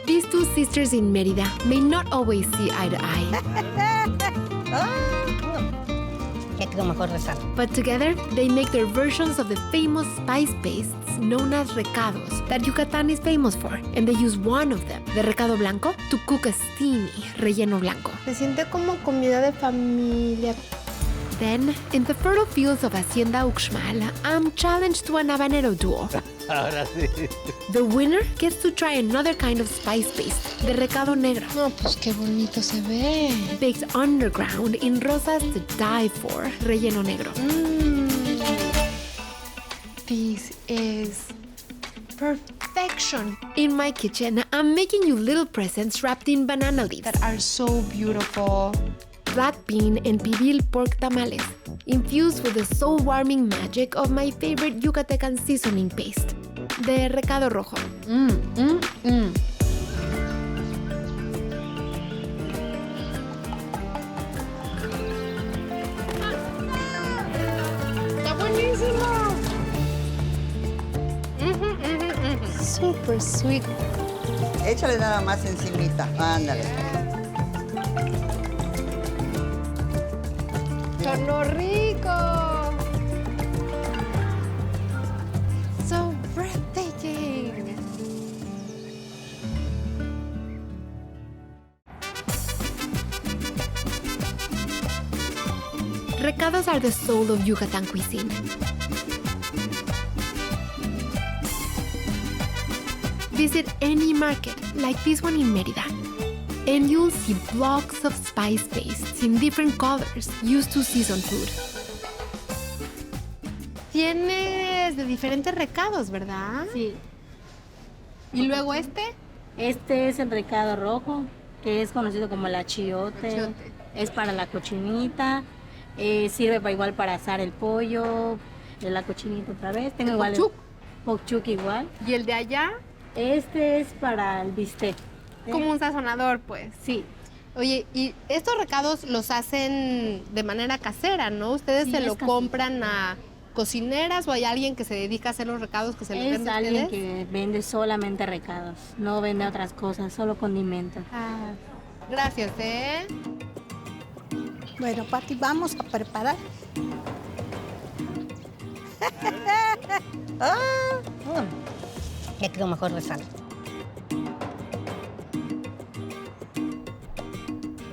These two sisters in Mérida may not always see eye to eye, Ya quedó mejor rezar. but together they make their versions of the famous spice pastes known as recados that Yucatán is famous for, and they use one of them, the recado blanco, to cook a steamy relleno blanco. Se siente como comida de familia. Then, in the fertile fields of Hacienda Uxmal, I'm challenged to an habanero duel. Ahora sí. The winner gets to try another kind of spice paste, the recado negro, No, pues qué bonito se ve. baked underground in rosas to die for, relleno negro. This is perfection. In my kitchen, I'm making you little presents wrapped in banana leaves, That are so beautiful. black bean and pibil pork tamales, infused with the soul-warming magic of my favorite Yucatecan seasoning paste, the recado rojo. ¡Está buenísimo! Super sweet. Échale nada más encimita. Ándale. ¡Sonó rico! So breathtaking. Recados are the soul of Yucatan cuisine. Visit any market, like this one in Mérida, and you'll see blocks of spice pastes in different colors used to season food. Tienes de diferentes recados, ¿verdad? Sí, Y luego este. este es el recado rojo, que es conocido como el achiote. Achiote. Es para la cochinita, sirve igual para asar el pollo, de la cochinita otra vez. Tengo ¿El igual pokchuk? pokchuk igual. Y el de allá, Este es para el bistec. como un sazonador, pues. Sí, Oye, y estos recados los hacen de manera casera, ¿no? ¿Ustedes Sí, se es lo casero. compran a cocineras o hay alguien que se dedica a hacer los recados que se les es vende a alguien ustedes? que vende solamente recados, no vende otras cosas, solo condimentos. Ah, gracias, ¿eh? Bueno, Pati, vamos a preparar. Ya quedó mejor rezar.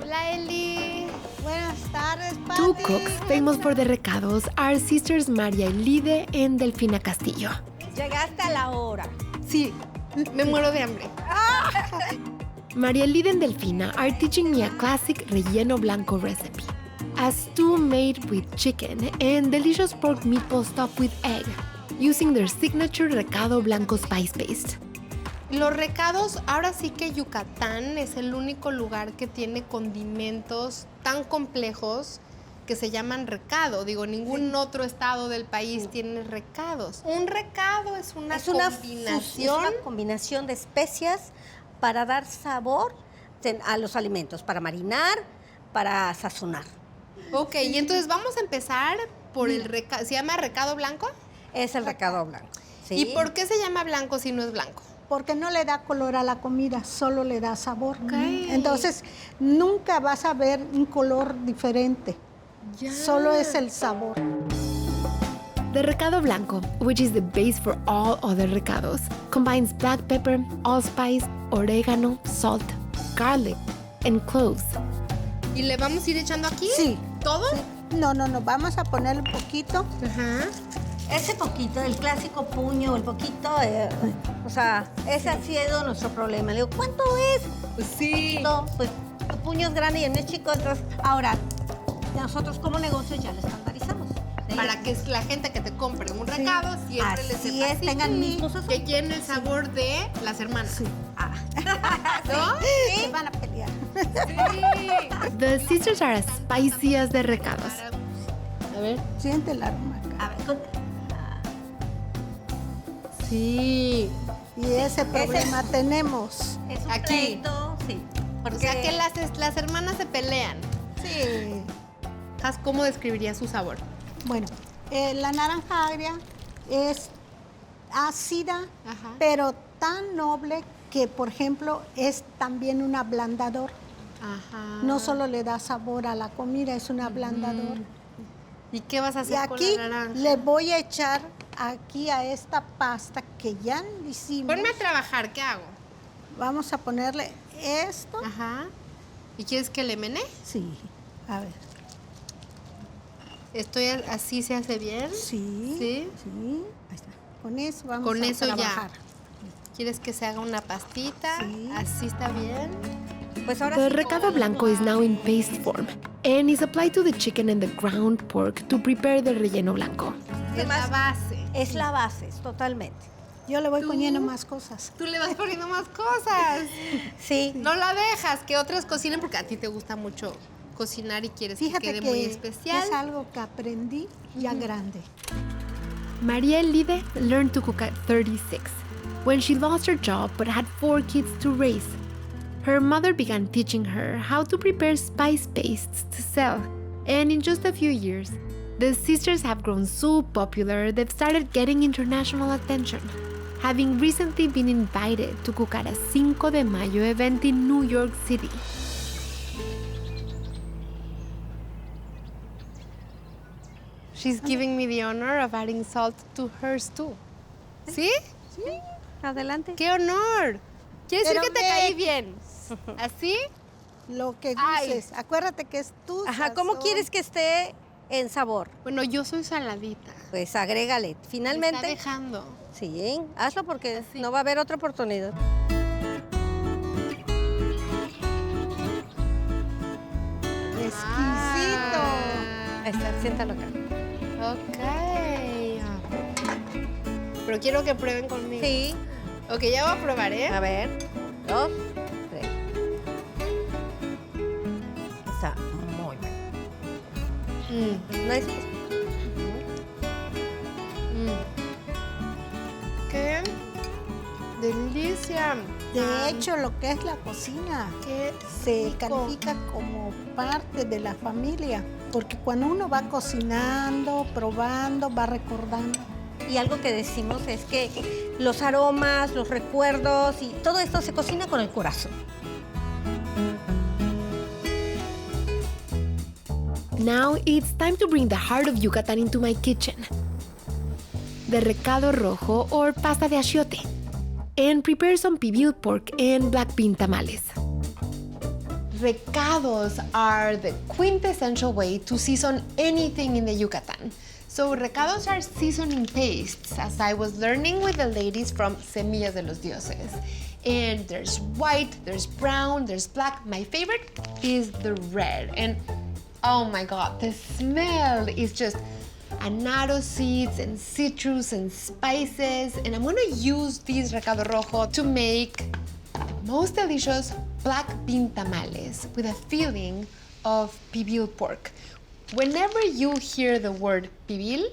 Hola, Eli. Buenas tardes, Pati. Two cooks famous for the recados are sisters María Elide and Delfina Castillo. Llegaste a la hora. Sí, me muero de hambre. María Elide and Delfina are teaching me a classic relleno blanco recipe. A stew made with chicken and delicious pork meatball stuffed with egg, using their signature recado blanco spice paste. Los recados, ahora sí que Yucatán es el único lugar que tiene condimentos tan complejos que se llaman recado. Digo, ningún otro estado del país tiene recados. Un recado es una Es una combinación. de especias para dar sabor a los alimentos, para marinar, para sazonar. Ok, y entonces vamos a empezar por el recado. ¿Se llama recado blanco? Es el recado blanco. ¿sí? ¿Y por qué se llama blanco si no es blanco? Porque no le da color a la comida, solo le da sabor. Ok. Entonces, nunca vas a ver un color diferente. Ya. Solo es el sabor. The recado blanco, which is the base for all other recados, combines black pepper, allspice, oregano, salt, garlic, and cloves. ¿Y le vamos a ir echando aquí? Sí. ¿Todo? No, vamos a ponerle un poquito. Ajá. Ese poquito, el clásico puño, el poquito, o sea, ese ha sido nuestro problema. Le digo, ¿cuánto es? Pues sí. No, pues tu puño es grande y el mío es chico, entonces, ahora, nosotros como negocio ya lo estandarizamos. ¿sí? Para que la gente que te compre un recado siempre les Así sepa es, tengan el mismo sazón. que tiene el sabor de las hermanas. Ah. ¿No? Se van a pelear. The sisters are as spicy as the recados. A ver. Siente el aroma acá. A ver, Sí. Y ese problema tenemos. es un Aquí. pleito, sí. O sea que las hermanas se pelean. Sí. ¿Cómo describiría su sabor? Bueno, la naranja agria es ácida, Ajá. pero tan noble que, por ejemplo, es también un ablandador. Ajá. No solo le da sabor a la comida, es un ablandador. ¿Y qué vas a Y hacer aquí con la naranja? le voy a echar aquí a esta pasta que ya hicimos. Ponme a trabajar, ¿qué hago? Vamos a ponerle esto. Ajá. ¿Y quieres que le mene? Sí, a ver. ¿Estoy así se hace bien? Sí, ¿Sí? sí. Ahí está. Con eso vamos Con a eso ya. trabajar. ¿Quieres que se haga una pastita? Sí. ¿Así está bien? Pues ahora The sí, recado blanco is now in paste form and is applied to the chicken and the ground pork to prepare the relleno blanco. Es la Además, base. es la base, es totalmente. Yo le voy ¿Tú? poniendo más cosas. Tú le vas poniendo más cosas. Sí. No la dejas que otras cocinen porque a ti te gusta mucho cocinar y quieres Fíjate que quede que muy especial. es algo que aprendí ya grande. María Elide learned to cook at 36 when she lost her job but had 4 kids to raise. Her mother began teaching her how to prepare spice pastes to sell, and in just a few years, the sisters have grown so popular they've started getting international attention, having recently been invited to cook at a Cinco de Mayo event in New York City. She's giving me the honor of adding salt to hers too. ¿Sí? Sí, adelante. ¡Qué honor! Quiere decir Pero que te ve- caí bien. ¿Así? Lo que Ay. dices, acuérdate que es tu Ajá, ¿cómo sazón. quieres que esté en sabor? Bueno, yo soy saladita. Pues agrégale. Me está Finalmente, dejando. sí, hazlo porque Así. no va a haber otra oportunidad. Exquisito. Ahí está, siéntalo acá. Ok. Pero quiero que prueben conmigo. Sí, Ok, ya voy a probar, ¿eh? a ver. 2, 3. Está muy bueno. No es... ¡Qué delicia! De hecho, lo que es la cocina ¡Qué se rico! califica como parte de la familia, porque cuando uno va cocinando, probando, va recordando. Y algo que decimos es que los aromas, los recuerdos y todo esto se cocina con el corazón. Now it's time to bring the heart of Yucatan into my kitchen. The recado rojo or pasta de achiote. And prepare some pibil pork and black bean tamales. Recados are the quintessential way to season anything in the Yucatan. So recados are seasoning pastes, as I was learning with the ladies from Semillas de los Dioses. And there's white, there's brown, there's black. My favorite is the red. And oh my God, the smell is just annatto seeds and citrus and spices. And I'm gonna use these recado rojo to make most delicious black bean tamales with a filling of pibil pork. Whenever you hear the word pibil,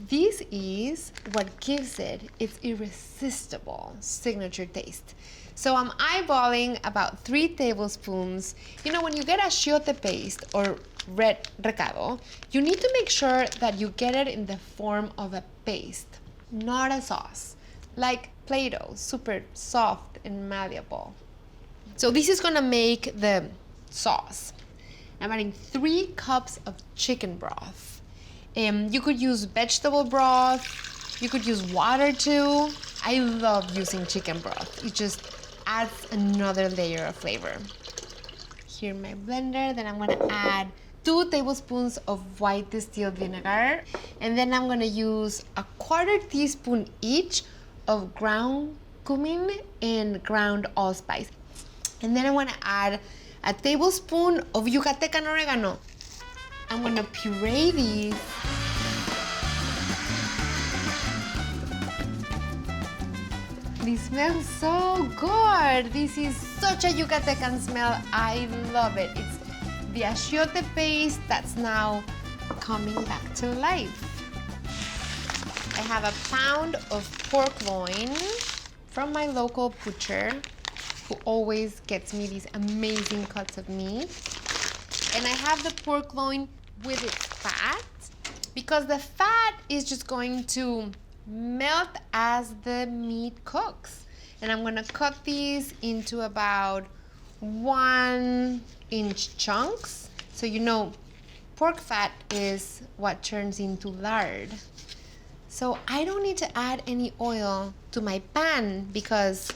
this is what gives it its irresistible signature taste. So I'm eyeballing about 3 tablespoons. You know, when you get achiote paste or red recado, you need to make sure that you get it in the form of a paste, not a sauce, like Play-Doh, super soft and malleable. So this is gonna make the sauce. I'm adding 3 cups of chicken broth. You could use vegetable broth. You could use water too. I love using chicken broth. It just adds another layer of flavor. Here my blender. Then I'm gonna add 2 tablespoons of white distilled vinegar. And then I'm gonna use a 1/4 teaspoon each of ground cumin and ground allspice. And then I wanna add a tablespoon of Yucatecan oregano. I'm gonna puree these. These smell so good. This is such a Yucatecan smell. I love it. It's the achiote paste that's now coming back to life. I have a pound of pork loin from my local butcher, who always gets me these amazing cuts of meat. And I have the pork loin with its fat, because the fat is just going to melt as the meat cooks. And I'm gonna cut these into about 1-inch chunks. So you know, pork fat is what turns into lard. So I don't need to add any oil to my pan because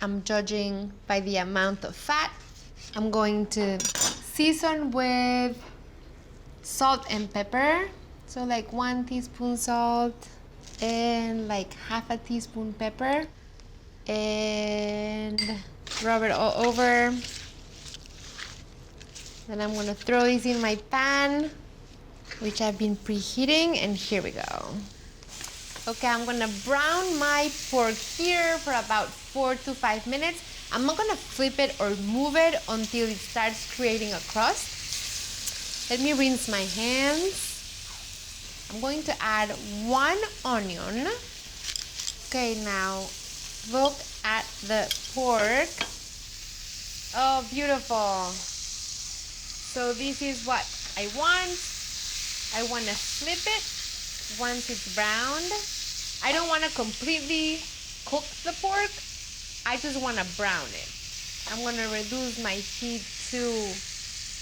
I'm judging by the amount of fat. I'm going to season with salt and pepper. So like 1 teaspoon salt and like half a teaspoon pepper. And rub it all over. Then I'm gonna throw these in my pan, which I've been preheating, and here we go. Okay, I'm gonna brown my pork here for about 4 to 5 minutes. I'm not gonna flip it or move it until it starts creating a crust. Let me rinse my hands. I'm going to add 1 onion. Okay, now look at the pork. Oh, beautiful. So this is what I want. I want to flip it once it's browned. I don't want to completely cook the pork. I just want to brown it. I'm going to reduce my heat to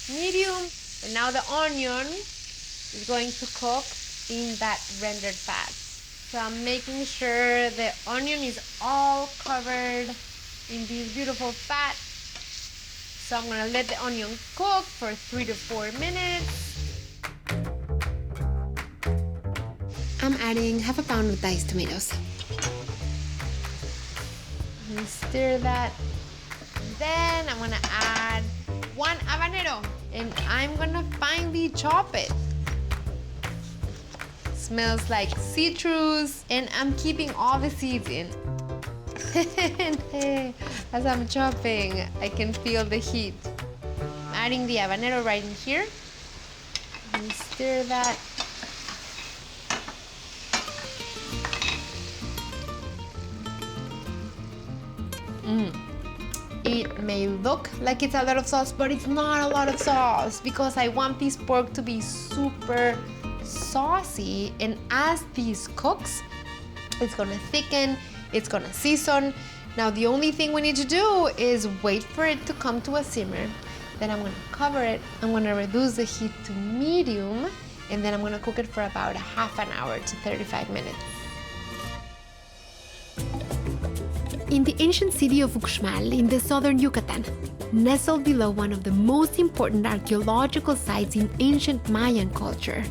medium. And now the onion is going to cook in that rendered fat. So I'm making sure the onion is all covered in this beautiful fat. So I'm gonna let the onion cook for 3 to 4 minutes. I'm adding half a pound of diced tomatoes. And stir that. Then I'm gonna add 1 habanero and I'm gonna finely chop it. Smells like citrus and I'm keeping all the seeds in. As I'm chopping, I can feel the heat. I'm adding the habanero right in here. And stir that. It may look like it's a lot of sauce, but it's not a lot of sauce because I want this pork to be super saucy, and as this cooks, it's gonna thicken, it's gonna season. Now the only thing we need to do is wait for it to come to a simmer. Then I'm gonna cover it, I'm gonna reduce the heat to medium, and then I'm gonna cook it for about half an hour to 35 minutes. In the ancient city of Uxmal in the southern Yucatan, nestled below one of the most important archaeological sites in ancient Mayan culture,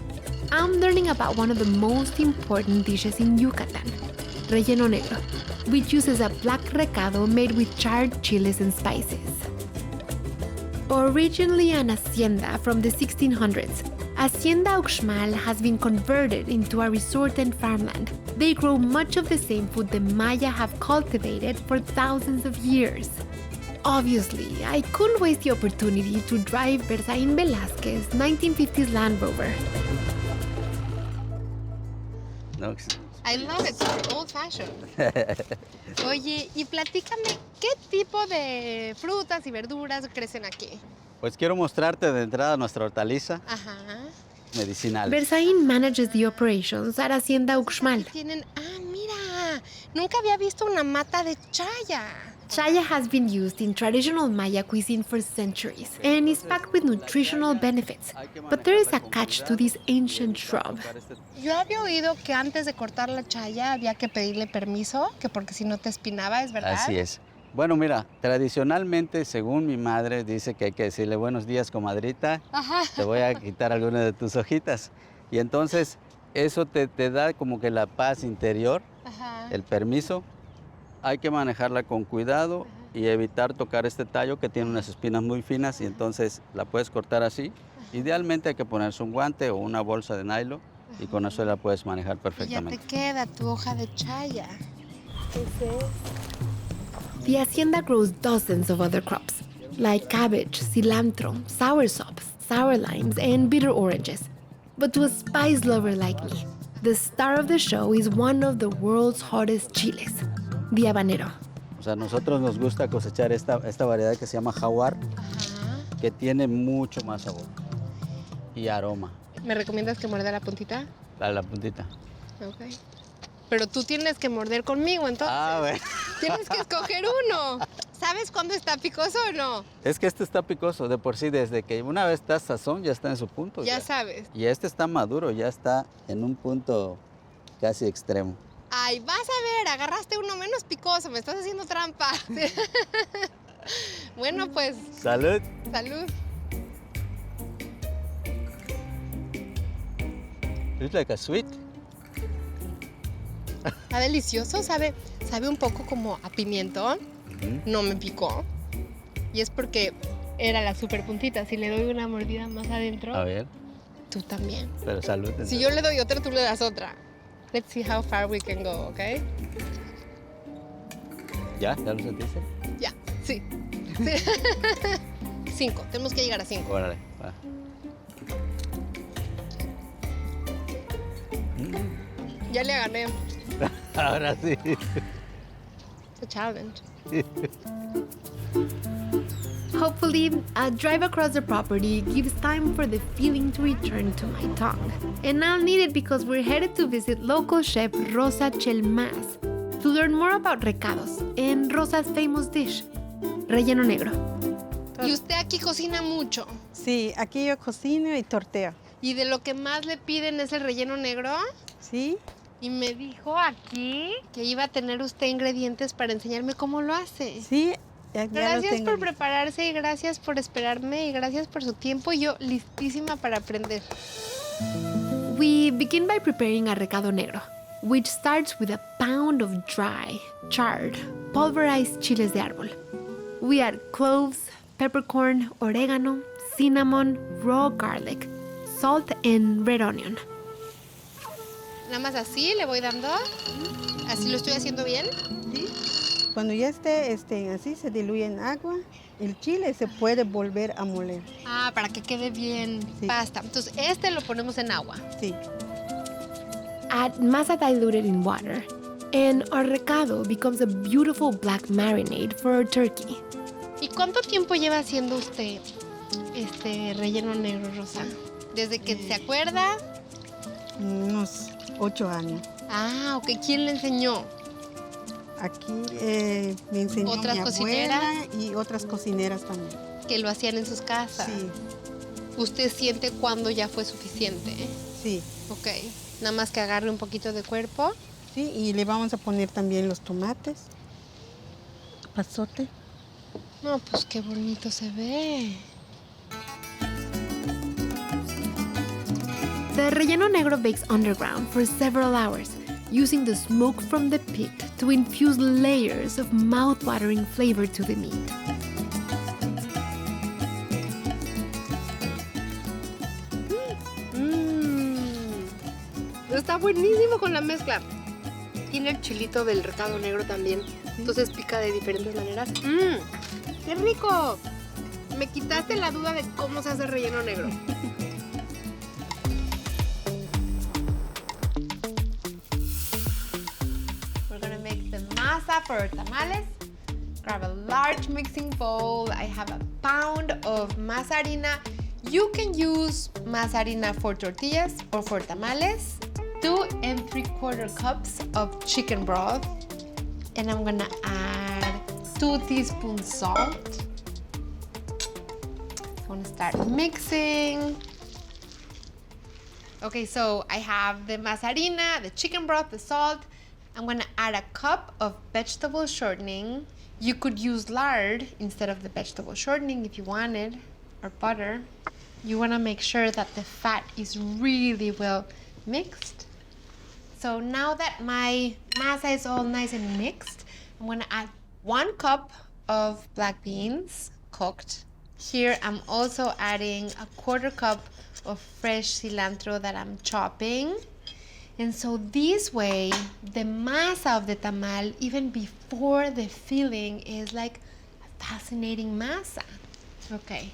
I'm learning about one of the most important dishes in Yucatan, relleno negro, which uses a black recado made with charred chiles and spices. Originally an hacienda from the 1600s, Hacienda Uxmal has been converted into a resort and farmland. They grow much of the same food the Maya have cultivated for thousands of years. Obviously, I couldn't waste the opportunity to drive Berzaín Velázquez's 1950s Land Rover. No, I love it, super old-fashioned. Oye, y platícame, ¿qué tipo de frutas y verduras crecen aquí? Pues quiero mostrarte de entrada nuestra hortaliza Ajá. medicinal. Berzaín manages the operations at Hacienda Uxmal. Tienen, mira, nunca había visto una mata de chaya. Chaya has been used in traditional Maya cuisine for centuries and is packed with nutritional benefits. But there is a catch to this ancient shrub. Yo había oído que antes de cortar la chaya había que pedirle permiso, que porque si no te espinaba, ¿es verdad? Así es. Bueno, mira, tradicionalmente, según mi madre, dice que hay que decirle buenos días, comadrita. Ajá. Te voy a quitar alguna de tus hojitas. Y entonces eso te da como que la paz interior, Ajá. el permiso. Hay que manejarla con cuidado y evitar tocar este tallo que tiene unas espinas muy finas y entonces la puedes cortar así. Idealmente hay que ponerse un guante o una bolsa de nylon y con eso la puedes manejar Y ya perfectamente. te queda tu hoja de chaya. The hacienda grows dozens of other crops, like cabbage, cilantro, soursops, sour limes, and bitter oranges. But to a spice lover like me, the star of the show is one of the world's hottest chiles, the habanero. O sea, a nosotros nos gusta cosechar esta variedad que se llama jaguar, Ajá. que tiene mucho más sabor y aroma. ¿Me recomiendas que muerda la puntita? La puntita. Ok. Pero tú tienes que morder conmigo, entonces. Ah, bueno. Tienes que escoger uno. ¿Sabes cuándo está picoso o no? Es que este está picoso de por sí, desde que una vez está sazón, ya está en su punto. Ya sabes. Y este está maduro, ya está en un punto casi extremo. Ay, vas a ver, agarraste uno menos picoso, me estás haciendo trampa. Bueno, pues, ¡Salud! salud. It's like a sweet. Está delicioso, sabe un poco como a pimiento. No me picó. Y es porque era la super puntita. Si le doy una mordida más adentro, A ver, tú también. pero salud. Si yo le doy otra, tú le das otra. Let's see how far we can go, ¿ok? ¿Ya? ¿Ya lo sentiste? Ya, sí. 5, tenemos que llegar a 5. Órale, va. Ya le gané. Ahora sí. It's a challenge. Hopefully, a drive across the property gives time for the feeling to return to my tongue. And I'll need it because we're headed to visit local chef Rosa Chelmas to learn more about recados and Rosa's famous dish, relleno negro. Y usted aquí cocina mucho. Sí, aquí yo cocino y torteo. Y de lo que más le piden es el relleno negro. ¿Sí? Y me dijo aquí que iba a tener usted ingredientes para enseñarme cómo lo hace. Sí, ya Gracias lo tengo. por prepararse y gracias por esperarme y gracias por su tiempo. Y yo listísima para aprender. We begin by preparing a recado negro, which starts with a pound of dry, charred, pulverized chiles de árbol. We add cloves, peppercorn, oregano, cinnamon, raw garlic, salt, and red onion. Nada más así le voy dando. Así lo estoy haciendo bien. Sí. Cuando ya esté así, se diluye en agua. El chile se puede volver a moler. Ah, para que quede bien Sí. pasta. Entonces este lo ponemos en agua. Sí. Add masa diluted in water, and our recado becomes a beautiful black marinade for our turkey. ¿Y cuánto tiempo lleva haciendo usted este relleno negro, Rosa? ¿Desde que se acuerda? Unos 8 años. Ah, ok. ¿Quién le enseñó? Aquí me enseñó ¿Otras mi cocineras? abuela y otras cocineras también. Que lo hacían en sus casas. Sí, ¿Usted siente cuándo ya fue suficiente? sí. Ok. Nada más que agarre un poquito de cuerpo. Sí, y le vamos a poner también los tomates. Pasote. No, pues qué bonito se ve. The relleno negro bakes underground for several hours, using the smoke from the pit to infuse layers of mouth-watering flavor to the meat. Está buenísimo con la mezcla. Tiene el chilito del recado negro también. Entonces pica de diferentes maneras. ¡Qué rico! Me quitaste la duda de cómo se hace relleno negro. We're gonna make the masa for our tamales. Grab a large mixing bowl. I have a pound of masa harina. You can use masa harina for tortillas or for tamales. 2 3/4 cups of chicken broth. And I'm gonna add 2 teaspoons salt. I'm gonna start mixing. Okay, so I have the masa harina, the chicken broth, the salt. I'm gonna add a cup of vegetable shortening. You could use lard instead of the vegetable shortening if you wanted, or butter. You wanna make sure that the fat is really well mixed. So now that my masa is all nice and mixed, I'm gonna add 1 cup of black beans cooked. Here I'm also adding a 1/4 cup of fresh cilantro that I'm chopping. And so this way, the masa of the tamal, even before the filling, is like a fascinating masa. Okay,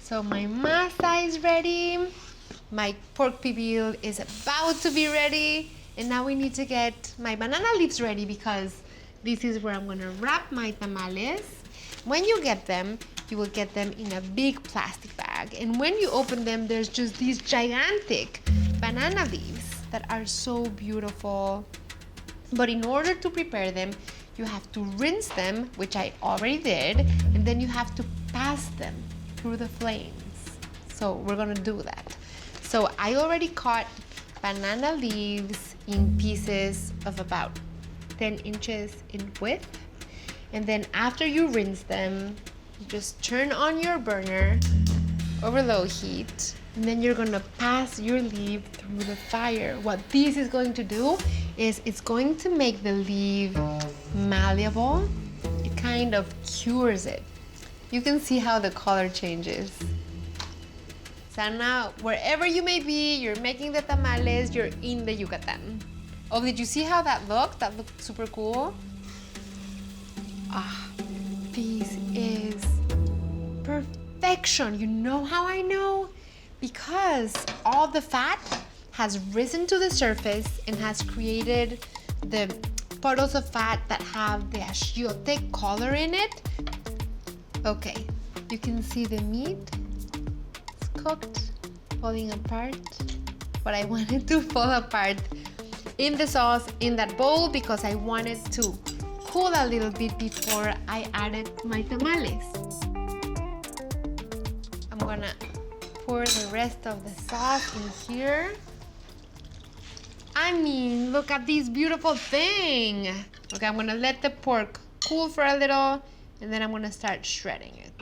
so my masa is ready. My pork pibil is about to be ready. And now we need to get my banana leaves ready because this is where I'm gonna wrap my tamales. When you get them, you will get them in a big plastic bag. And when you open them, there's just these gigantic banana leaves that are so beautiful. But in order to prepare them, you have to rinse them, which I already did, and then you have to pass them through the flames. So we're gonna do that. So I already cut banana leaves in pieces of about 10 inches in width. And then after you rinse them, you just turn on your burner over low heat, and then you're gonna pass your leaf through the fire. What this is going to do is it's going to make the leaf malleable. It kind of cures it. You can see how the color changes. So now, wherever you may be, you're making the tamales, you're in the Yucatan. Oh, did you see how that looked? That looked super cool. Ah, this is perfection. You know how I know? Because all the fat has risen to the surface and has created the puddles of fat that have the achiote color in it. Okay, you can see the meat. It's cooked, falling apart. But I wanted to fall apart in the sauce in that bowl because I wanted to cool a little bit before I added my tamales. I'm gonna pour the rest of the sauce in here. I mean, look at this beautiful thing. Okay, I'm gonna let the pork cool for a little, and then I'm gonna start shredding it.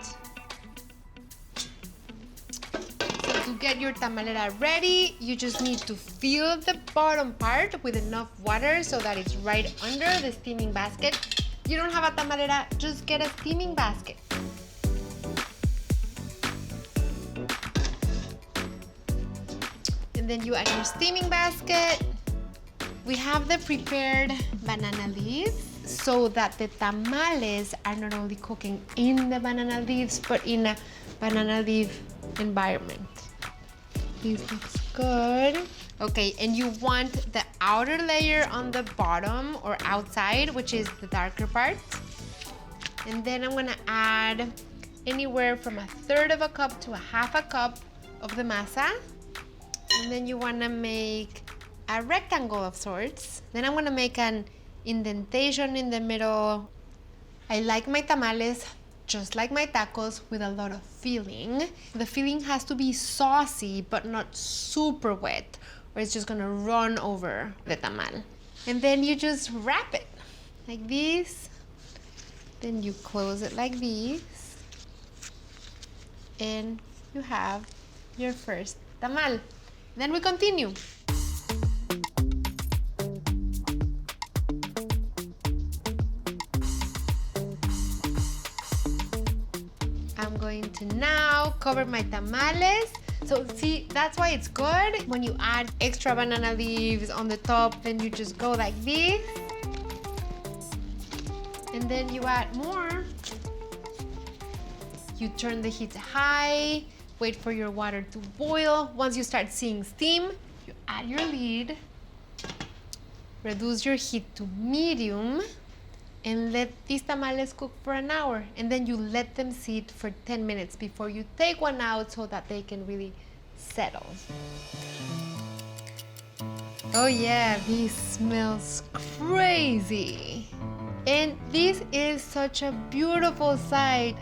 So to get your tamalera ready, you just need to fill the bottom part with enough water so that it's right under the steaming basket. You don't have a tamalera, just get a steaming basket. And then you add your steaming basket. We have the prepared banana leaves so that the tamales are not only cooking in the banana leaves, but in a banana leaf environment. This looks good. Okay, and you want the outer layer on the bottom or outside, which is the darker part. And then I'm gonna add anywhere from 1/3 cup to 1/2 cup of the masa. And then you wanna make a rectangle of sorts. Then I'm gonna make an indentation in the middle. I like my tamales just like my tacos with a lot of filling. The filling has to be saucy but not super wet or it's just gonna run over the tamal. And then you just wrap it like this. Then you close it like this. And you have your first tamal. Then we continue. I'm going to now cover my tamales. So see, that's why it's good when you add extra banana leaves on the top, then you just go like this. And then you add more. You turn the heat high, wait for your water to boil. Once you start seeing steam, you add your lid, reduce your heat to medium, and let these tamales cook for an hour. And then you let them sit for 10 minutes before you take one out so that they can really settle. Oh yeah, this smells crazy. And this is such a beautiful sight.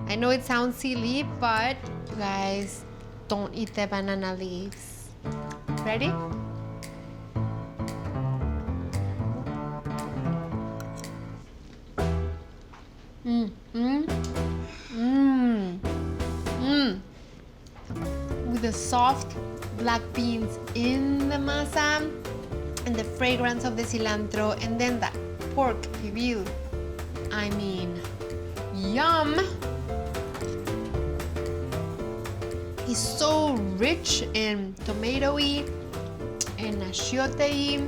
I know it sounds silly, but you guys, don't eat the banana leaves. Ready? With the soft black beans in the masa and the fragrance of the cilantro and then that pork pibil. I mean, yum! It's so rich and tomatoey and achiote-y.